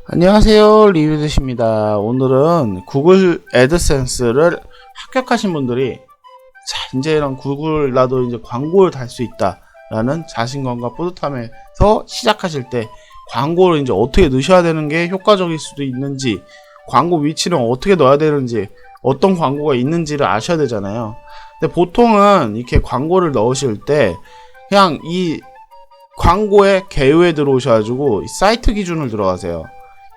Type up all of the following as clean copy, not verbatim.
안녕하세요, 리뷰드십니다. 오늘은 구글 애드센스를 합격하신 분들이 자, 이제는 구글 나도 이제 광고를 달 수 있다 라는 자신감과 뿌듯함에서 시작하실 때 광고를 이제 어떻게 넣으셔야 되는 게 효과적일 수도 있는지, 광고 위치는 어떻게 넣어야 되는지, 어떤 광고가 있는지를 아셔야 되잖아요. 근데 보통은 이렇게 광고를 넣으실 때 그냥 이 광고의 개요에 들어오셔가지고 이 사이트 기준을 들어가세요.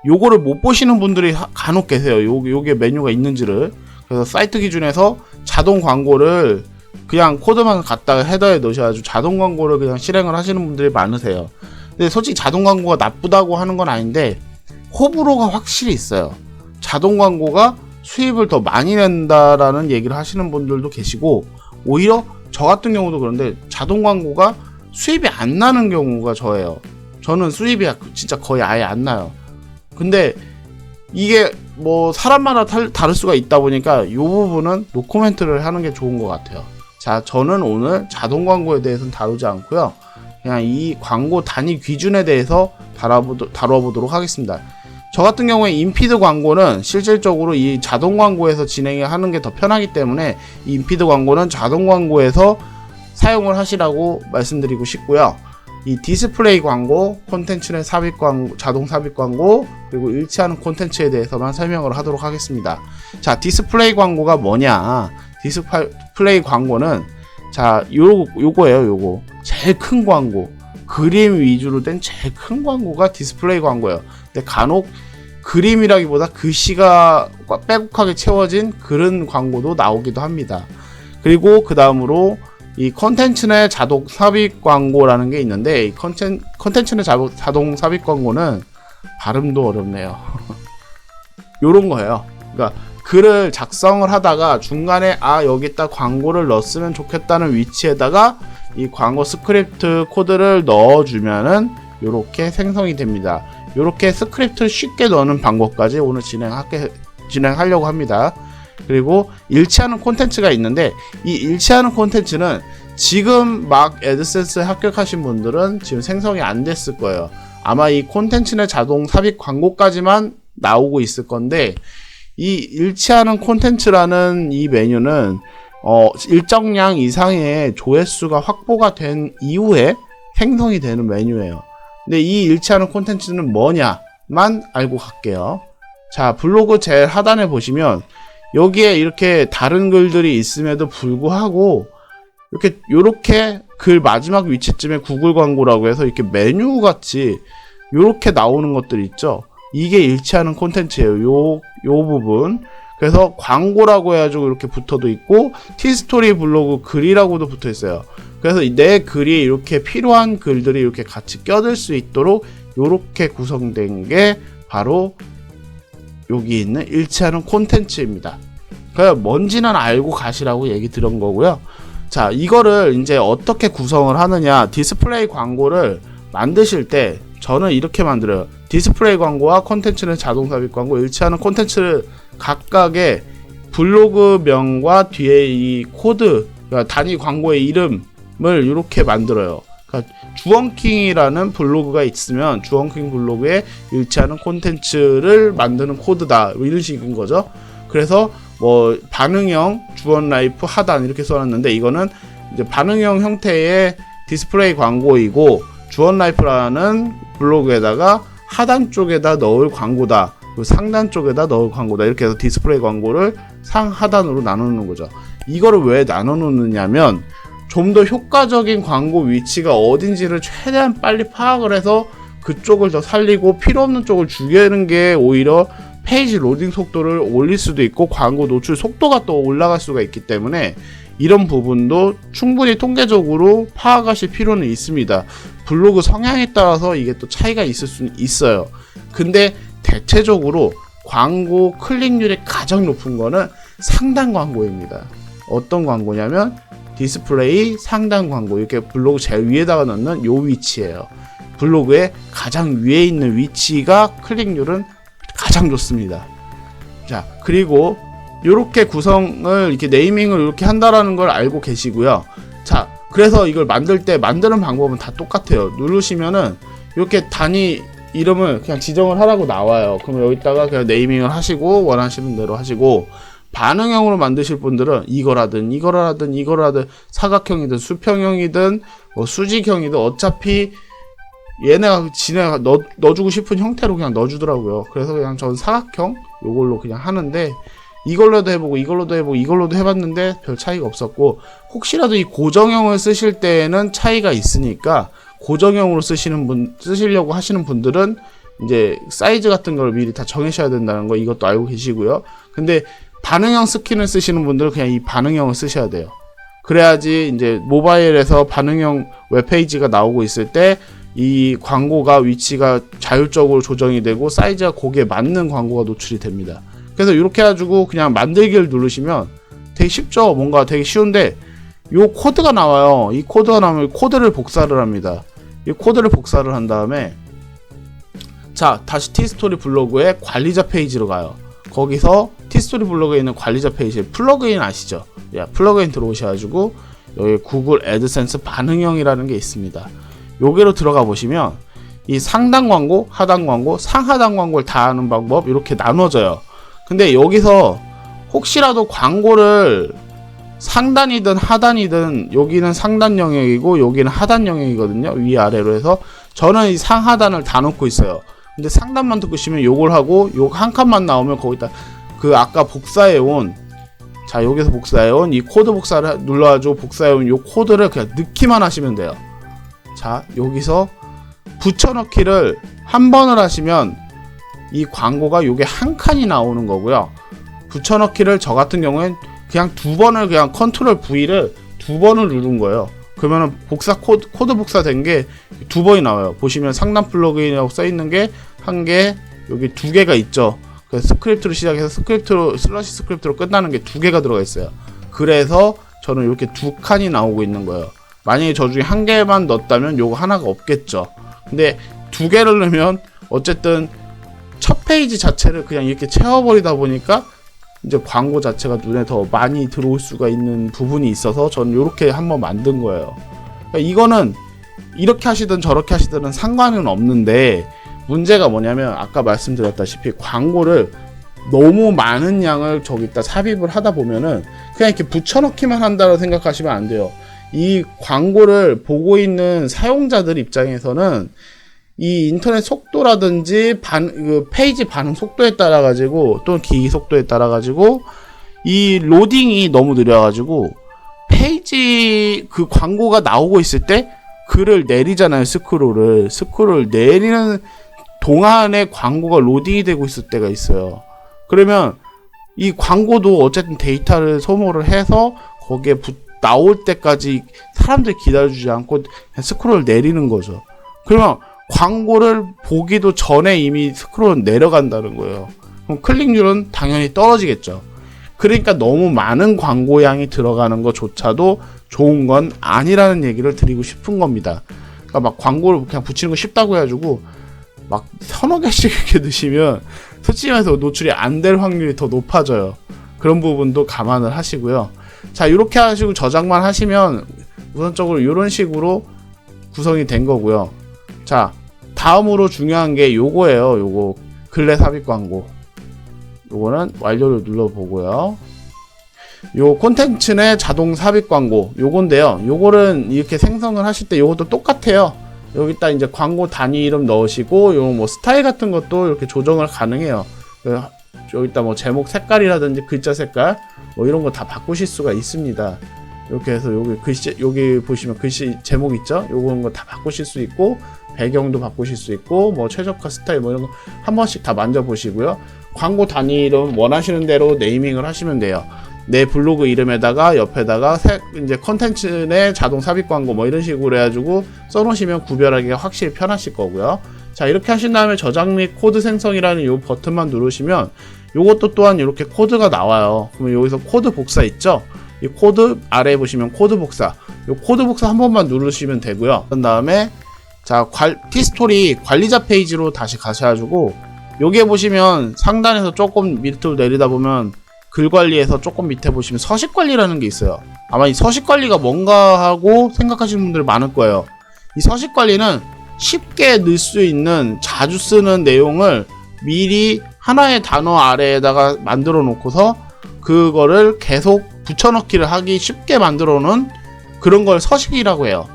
요거를 못 보시는 분들이 간혹 계세요. 요게 메뉴가 있는지를. 그래서 사이트 기준에서 자동 광고를 그냥 코드만 갖다가 헤더에 넣으셔가지고 자동 광고를 그냥 실행을 하시는 분들이 많으세요. 근데 솔직히 자동 광고가 나쁘다고 하는 건 아닌데 호불호가 확실히 있어요. 자동 광고가 수입을 더 많이 낸다라는 얘기를 하시는 분들도 계시고, 오히려 저 같은 경우도 그런데 자동 광고가 수입이 안 나는 경우가 저예요. 저는 수입이 진짜 거의 아예 안 나요. 근데 이게 뭐 사람마다 다를 수가 있다 보니까 이 부분은 노코멘트를 하는 게 좋은 것 같아요. 자, 저는 오늘 자동 광고에 대해서는 다루지 않고요. 그냥 이 광고 단위 기준에 대해서 다뤄보도록 하겠습니다. 저 같은 경우에 인피드 광고는 실질적으로 이 자동 광고에서 진행하는 게 더 편하기 때문에 이 인피드 광고는 자동 광고에서 사용을 하시라고 말씀드리고 싶고요. 이 디스플레이 광고, 콘텐츠 내 삽입 광고, 자동 삽입 광고, 그리고 일치하는 콘텐츠에 대해서만 설명을 하도록 하겠습니다. 자, 디스플레이 광고가 뭐냐? 디스플레이 광고는 자, 요거예요, 요거. 제일 큰 광고. 그림 위주로 된 제일 큰 광고가 디스플레이 광고예요. 근데 간혹 그림이라기보다 글씨가 빼곡하게 채워진 그런 광고도 나오기도 합니다. 그리고 그 다음으로 이 컨텐츠 내 자동 삽입 광고라는 게 있는데, 이 컨텐츠 내 자동 삽입 광고는 발음도 어렵네요. 요런 거예요. 그러니까 글을 작성을 하다가 중간에 여기다 광고를 넣었으면 좋겠다는 위치에다가 이 광고 스크립트 코드를 넣어주면은 요렇게 생성이 됩니다. 요렇게 스크립트를 쉽게 넣는 방법까지 오늘 진행하려고 합니다. 그리고 일치하는 콘텐츠가 있는데, 이 일치하는 콘텐츠는 지금 막 애드센스에 합격하신 분들은 지금 생성이 안 됐을 거예요. 아마 이 콘텐츠 내 자동 삽입 광고까지만 나오고 있을 건데, 이 일치하는 콘텐츠라는 이 메뉴는 일정량 이상의 조회수가 확보가 된 이후에 생성이 되는 메뉴예요. 근데 이 일치하는 콘텐츠는 뭐냐만 알고 갈게요. 자, 블로그 제일 하단에 보시면 여기에 이렇게 다른 글들이 있음에도 불구하고 요렇게 글 마지막 위치쯤에 구글 광고라고 해서 이렇게 메뉴 같이 요렇게 나오는 것들 있죠. 이게 일치하는 콘텐츠예요. 요 부분. 그래서 광고라고 해가지고 이렇게 붙어도 있고, 티스토리 블로그 글이라고도 붙어 있어요. 그래서 내 글이 이렇게 필요한 글들이 이렇게 같이 껴들 수 있도록 요렇게 구성된 게 바로 여기 있는 일치하는 콘텐츠입니다. 그러니까 뭔지는 알고 가시라고 얘기 드린 거고요. 자, 이거를 이제 어떻게 구성을 하느냐, 디스플레이 광고를 만드실 때 저는 이렇게 만들어요. 디스플레이 광고와 콘텐츠는 자동 삽입 광고, 일치하는 콘텐츠를 각각의 블로그명과 뒤에 이 코드, 그러니까 단위 광고의 이름을 이렇게 만들어요. 그러니까 주원킹이라는 블로그가 있으면 주원킹 블로그에 일치하는 콘텐츠를 만드는 코드다, 이런 식인 거죠. 그래서 뭐 반응형 주원라이프 하단 이렇게 써놨는데, 이거는 이제 반응형 형태의 디스플레이 광고이고, 주원라이프라는 블로그에다가 하단 쪽에다 넣을 광고다, 그리고 상단 쪽에다 넣을 광고다, 이렇게 해서 디스플레이 광고를 상하단으로 나누는 거죠. 이거를 왜 나눠 놓느냐면 좀 더 효과적인 광고 위치가 어딘지를 최대한 빨리 파악을 해서 그쪽을 더 살리고 필요 없는 쪽을 죽이는 게 오히려 페이지 로딩 속도를 올릴 수도 있고 광고 노출 속도가 또 올라갈 수가 있기 때문에 이런 부분도 충분히 통계적으로 파악하실 필요는 있습니다. 블로그 성향에 따라서 이게 또 차이가 있을 수는 있어요. 근데 대체적으로 광고 클릭률이 가장 높은 거는 상단 광고입니다. 어떤 광고냐면 디스플레이 상단 광고, 이렇게 블로그 제일 위에다가 넣는 요 위치예요. 블로그의 가장 위에 있는 위치가 클릭률은 가장 좋습니다. 자, 그리고 이렇게 구성을, 이렇게 네이밍을 이렇게 한다라는 걸 알고 계시고요. 자, 그래서 이걸 만들 때 만드는 방법은 다 똑같아요. 누르시면은 이렇게 단위 이름을 그냥 지정을 하라고 나와요. 그럼 여기다가 그냥 네이밍을 하시고 원하시는 대로 하시고, 반응형으로 만드실 분들은 이거라든 사각형이든 수평형이든 뭐 수직형이든 어차피 얘네가 지네가 넣어주고 싶은 형태로 그냥 넣어주더라고요. 그래서 그냥 전 사각형 요걸로 그냥 하는데, 이걸로도 해보고 이걸로도 해보고 이걸로도 해봤는데 별 차이가 없었고, 혹시라도 이 고정형을 쓰실 때에는 차이가 있으니까 고정형으로 쓰시려고 하시는 분들은 이제 사이즈 같은 걸 미리 다 정하셔야 된다는 거, 이것도 알고 계시고요. 근데 반응형 스킨을 쓰시는 분들은 그냥 이 반응형을 쓰셔야 돼요. 그래야지 이제 모바일에서 반응형 웹페이지가 나오고 있을 때 이 광고가 위치가 자율적으로 조정이 되고 사이즈가 거기에 맞는 광고가 노출이 됩니다. 그래서 이렇게 해가지고 그냥 만들기를 누르시면 되게 쉽죠. 뭔가 되게 쉬운데, 요 코드가 나와요. 이 코드가 나오면 코드를 복사를 합니다. 이 코드를 복사를 한 다음에, 자, 다시 티스토리 블로그의 관리자 페이지로 가요. 거기서 티스토리 블로그에 있는 관리자 페이지, 플러그인 아시죠? 야, 플러그인 들어오셔가지고 여기 구글 애드센스 반응형이라는 게 있습니다. 여기로 들어가 보시면 이 상단 광고, 하단 광고, 상하단 광고를 다 하는 방법 이렇게 나눠져요. 근데 여기서 혹시라도 광고를 상단이든 하단이든, 여기는 상단 영역이고 여기는 하단 영역이거든요. 위아래로 해서 저는 이 상하단을 다 놓고 있어요. 근데 상단만 듣고시면 요걸 하고 요 한 칸만 나오면 거기다 그 아까 복사해온, 자 여기서 복사해온 이 코드 복사를 눌러가지고 복사해온 요 코드를 그냥 넣기만 하시면 돼요. 자 여기서 붙여넣기를 한 번을 하시면 이 광고가 요게 한 칸이 나오는 거고요. 붙여넣기를 저 같은 경우엔 그냥 두 번을, 그냥 컨트롤 V를 두 번을 누른 거예요. 그러면은 복사 코드 복사된 게 두 번이 나와요. 보시면 상단 플러그인이라고 써 있는 게 한 개, 여기 두 개가 있죠. 그래서 스크립트로 시작해서 슬러시 스크립트로 끝나는 게 두 개가 들어가 있어요. 그래서 저는 이렇게 두 칸이 나오고 있는 거예요. 만약에 저 중에 한 개만 넣었다면 요거 하나가 없겠죠. 근데 두 개를 넣으면 어쨌든 첫 페이지 자체를 그냥 이렇게 채워버리다 보니까 이제 광고 자체가 눈에 더 많이 들어올 수가 있는 부분이 있어서 저는 이렇게 한번 만든 거예요. 그러니까 이거는 이렇게 하시든 저렇게 하시든 상관은 없는데, 문제가 뭐냐면 아까 말씀드렸다시피 광고를 너무 많은 양을 저기다 삽입을 하다 보면은 그냥 이렇게 붙여넣기만 한다고 생각하시면 안 돼요. 이 광고를 보고 있는 사용자들 입장에서는 이 인터넷 속도라든지 페이지 반응 속도에 따라 가지고, 또는 기기 속도에 따라 가지고 이 로딩이 너무 느려가지고 페이지 그 광고가 나오고 있을 때 글을 내리잖아요. 스크롤을 내리는 동안에 광고가 로딩이 되고 있을 때가 있어요. 그러면 이 광고도 어쨌든 데이터를 소모를 해서 거기에 나올 때까지 사람들이 기다려주지 않고 그냥 스크롤을 내리는 거죠. 그러면 광고를 보기도 전에 이미 스크롤은 내려간다는 거예요. 그럼 클릭률은 당연히 떨어지겠죠. 그러니까 너무 많은 광고량이 들어가는 것조차도 좋은 건 아니라는 얘기를 드리고 싶은 겁니다. 그러니까 막 광고를 그냥 붙이는 거 쉽다고 해가지고 막 서너 개씩 이렇게 넣으시면 솔직히 말해서 노출이 안 될 확률이 더 높아져요. 그런 부분도 감안을 하시고요. 자, 이렇게 하시고 저장만 하시면 우선적으로 이런 식으로 구성이 된 거고요. 자, 다음으로 중요한 게 요거예요. 요거 근래 삽입 광고. 요거는 완료를 눌러보고요. 요 콘텐츠 내 자동 삽입 광고 요건데요. 요거는 이렇게 생성을 하실 때 요것도 똑같아요. 여기다 이제 광고 단위 이름 넣으시고, 요 뭐 스타일 같은 것도 이렇게 조정을 가능해요. 여기다 뭐 제목 색깔이라든지 글자 색깔 뭐 이런 거 다 바꾸실 수가 있습니다. 이렇게 해서 여기 글씨, 여기 보시면 글씨 제목 있죠? 요런 거 다 바꾸실 수 있고, 배경도 바꾸실 수 있고, 뭐 최적화 스타일 뭐 이런 거 한 번씩 다 만져보시고요. 광고 단위 이름 원하시는 대로 네이밍을 하시면 돼요. 내 블로그 이름에다가 옆에다가 이제 컨텐츠 내 자동 삽입 광고 뭐 이런 식으로 해가지고 써놓으시면 구별하기가 확실히 편하실 거고요. 자, 이렇게 하신 다음에 저장 및 코드 생성이라는 이 버튼만 누르시면 요것도 또한 이렇게 코드가 나와요. 그러면 여기서 코드 복사 있죠? 이 코드 아래에 보시면 코드 복사, 요 코드 복사 한 번만 누르시면 되고요. 그런 다음에 자, 티스토리 관리자 페이지로 다시 가셔가지고 여기에 보시면 상단에서 조금 밑으로 내리다 보면 글 관리에서 조금 밑에 보시면 서식 관리라는 게 있어요. 아마 이 서식 관리가 뭔가 하고 생각하시는 분들 많을 거예요. 이 서식 관리는 쉽게 넣을 수 있는 자주 쓰는 내용을 미리 하나의 단어 아래에다가 만들어 놓고서 그거를 계속 붙여넣기를 하기 쉽게 만들어 놓은 그런 걸 서식이라고 해요.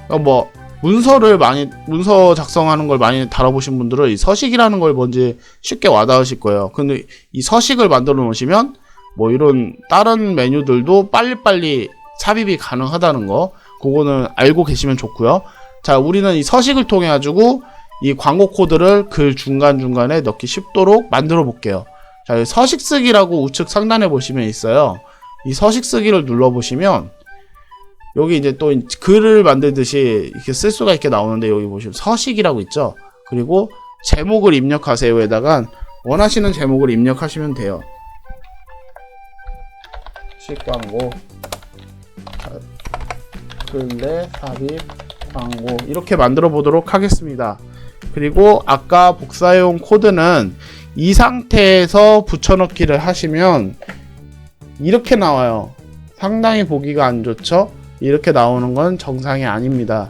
그러니까 뭐 문서 작성하는 걸 많이 다뤄보신 분들은 이 서식이라는 걸 뭔지 쉽게 와닿으실 거예요. 근데 이 서식을 만들어 놓으시면 뭐 이런 다른 메뉴들도 빨리빨리 삽입이 가능하다는 거, 그거는 알고 계시면 좋고요. 자, 우리는 이 서식을 통해 가지고 이 광고 코드를 글 중간중간에 넣기 쉽도록 만들어 볼게요. 자, 서식 쓰기라고 우측 상단에 보시면 있어요. 이 서식 쓰기를 눌러 보시면 여기 이제 또 글을 만들듯이 이렇게 쓸 수가 있게 나오는데, 여기 보시면 서식이라고 있죠. 그리고 제목을 입력하세요에다가 원하시는 제목을 입력하시면 돼요. 식광고, 근래 삽입 광고, 이렇게 만들어 보도록 하겠습니다. 그리고 아까 복사해온 코드는 이 상태에서 붙여넣기를 하시면 이렇게 나와요. 상당히 보기가 안 좋죠? 이렇게 나오는 건 정상이 아닙니다.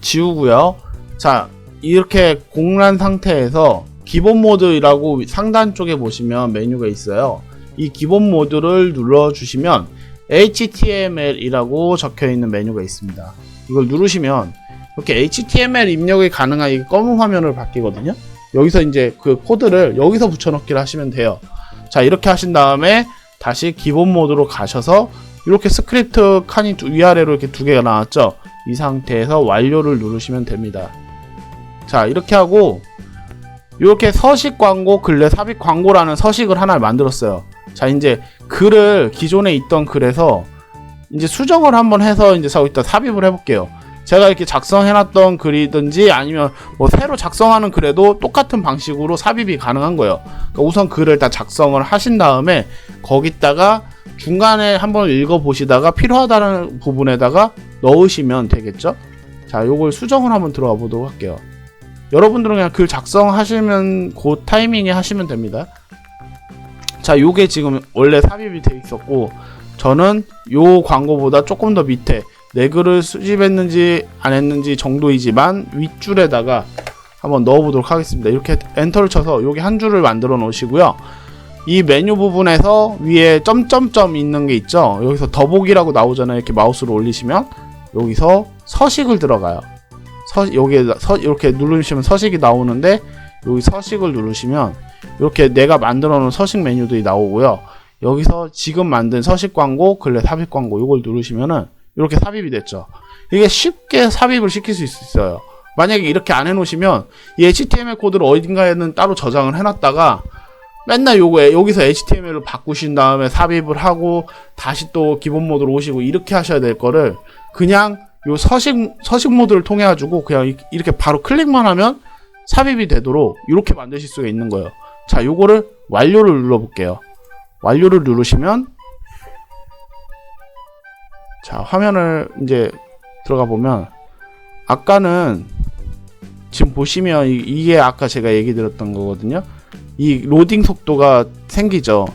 지우고요. 자, 이렇게 공란 상태에서 기본 모드라고 상단 쪽에 보시면 메뉴가 있어요. 이 기본 모드를 눌러주시면 HTML이라고 적혀있는 메뉴가 있습니다. 이걸 누르시면 이렇게 HTML 입력이 가능한 이 검은 화면으로 바뀌거든요. 여기서 이제 그 코드를 여기서 붙여넣기를 하시면 돼요. 자, 이렇게 하신 다음에 다시 기본 모드로 가셔서 이렇게 스크립트 칸이 위아래로 이렇게 두 개가 나왔죠. 이 상태에서 완료를 누르시면 됩니다. 자, 이렇게 하고 이렇게 서식 광고, 근래 삽입 광고라는 서식을 하나 만들었어요. 자, 이제 글을 기존에 있던 글에서 이제 수정을 한번 해서 이제 일단 삽입을 해볼게요. 제가 이렇게 작성해놨던 글이든지 아니면 뭐 새로 작성하는 글에도 똑같은 방식으로 삽입이 가능한 거예요. 그러니까 우선 글을 다 작성을 하신 다음에 거기다가 중간에 한번 읽어보시다가 필요하다는 부분에다가 넣으시면 되겠죠. 자, 요걸 수정을 한번 들어가 보도록 할게요. 여러분들은 그냥 글 작성하시면 그 타이밍에 하시면 됩니다. 자, 요게 지금 원래 삽입이 돼 있었고, 저는 요 광고보다 조금 더 밑에 내 글을 수집했는지 안 했는지 정도이지만 윗줄에다가 한번 넣어보도록 하겠습니다. 이렇게 엔터를 쳐서 여기 한 줄을 만들어 놓으시고요. 이 메뉴 부분에서 위에 점점점 있는 게 있죠. 여기서 더보기라고 나오잖아요. 이렇게 마우스로 올리시면 여기서 서식을 들어가요. 여기에 이렇게 누르시면 서식이 나오는데, 여기 서식을 누르시면 이렇게 내가 만들어 놓은 서식 메뉴들이 나오고요. 여기서 지금 만든 서식 광고, 근래 삽입 광고, 이걸 누르시면은 이렇게 삽입이 됐죠. 이게 쉽게 삽입을 시킬 수 있어요. 만약에 이렇게 안 해놓으시면 이 HTML 코드를 어딘가에는 따로 저장을 해놨다가 맨날 여기서 HTML을 바꾸신 다음에 삽입을 하고 다시 또 기본 모드로 오시고 이렇게 하셔야 될 거를 그냥 요 서식 모드를 통해 가지고 그냥 이렇게 바로 클릭만 하면 삽입이 되도록 이렇게 만드실 수가 있는 거예요. 자, 요거를 완료를 눌러 볼게요. 완료를 누르시면, 자, 화면을 이제 들어가 보면 아까는 지금 보시면 이게 아까 제가 얘기 드렸던 거거든요. 이 로딩 속도가 생기죠.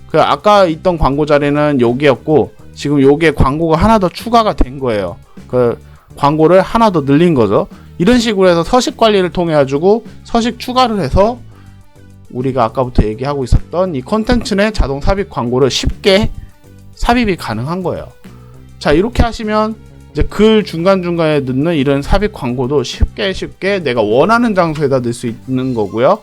그 아까 있던 광고 자리는 여기였고 지금 요게 광고가 하나 더 추가가 된 거예요. 그 광고를 하나 더 늘린 거죠. 이런 식으로 해서 서식 관리를 통해 가지고 서식 추가를 해서 우리가 아까부터 얘기하고 있었던 이 콘텐츠 내 자동 삽입 광고를 쉽게 삽입이 가능한 거예요. 자, 이렇게 하시면 이제 글 중간중간에 넣는 이런 삽입 광고도 쉽게 내가 원하는 장소에다 넣을 수 있는 거고요.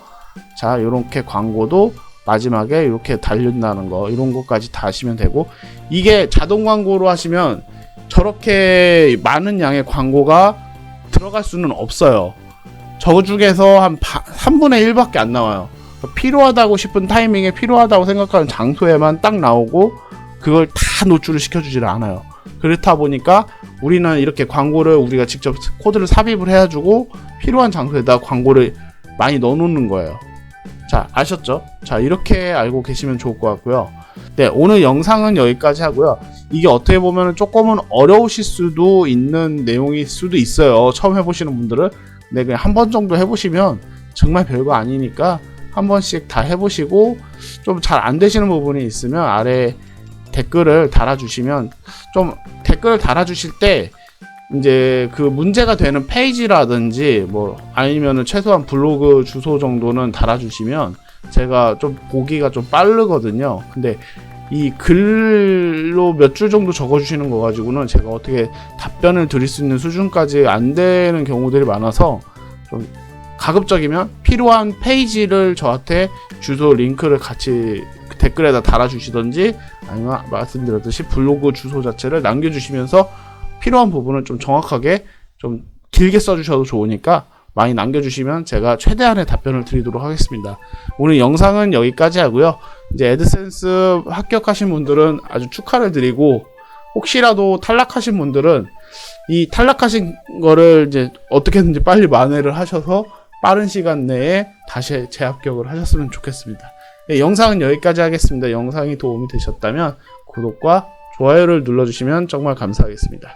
자, 이렇게 광고도 마지막에 이렇게 달린다는 거, 이런 것까지 다 하시면 되고, 이게 자동 광고로 하시면 저렇게 많은 양의 광고가 들어갈 수는 없어요. 저 중에서 한 3분의 1밖에 안 나와요. 필요하다고 싶은 타이밍에 필요하다고 생각하는 장소에만 딱 나오고 그걸 다 노출을 시켜주지를 않아요. 그렇다 보니까 우리는 이렇게 광고를 우리가 직접 코드를 삽입을 해가지고 필요한 장소에다 광고를 많이 넣어놓는 거예요. 자, 아셨죠? 자, 이렇게 알고 계시면 좋을 것 같고요. 네, 오늘 영상은 여기까지 하고요. 이게 어떻게 보면 조금은 어려우실 수도 있는 내용일 수도 있어요. 처음 해보시는 분들은. 네, 그냥 한 번 정도 해보시면 정말 별거 아니니까 한 번씩 다 해보시고, 좀 잘 안 되시는 부분이 있으면 아래 댓글을 달아주시면, 좀 댓글을 달아주실 때 이제 그 문제가 되는 페이지라든지 뭐 아니면은 최소한 블로그 주소 정도는 달아주시면 제가 좀 보기가 좀 빠르거든요. 근데 이 글로 몇 줄 정도 적어주시는 거 가지고는 제가 어떻게 답변을 드릴 수 있는 수준까지 안 되는 경우들이 많아서 좀 가급적이면 필요한 페이지를 저한테 주소 링크를 같이 댓글에다 달아주시던지 아니면 말씀드렸듯이 블로그 주소 자체를 남겨주시면서 필요한 부분을 좀 정확하게 좀 길게 써주셔도 좋으니까 많이 남겨주시면 제가 최대한의 답변을 드리도록 하겠습니다. 오늘 영상은 여기까지 하고요. 이제 애드센스 합격하신 분들은 아주 축하를 드리고 혹시라도 탈락하신 분들은 이 탈락하신 거를 이제 어떻게든지 빨리 만회를 하셔서 빠른 시간 내에 다시 재합격을 하셨으면 좋겠습니다. 네, 영상은 여기까지 하겠습니다. 영상이 도움이 되셨다면 구독과 좋아요를 눌러주시면 정말 감사하겠습니다.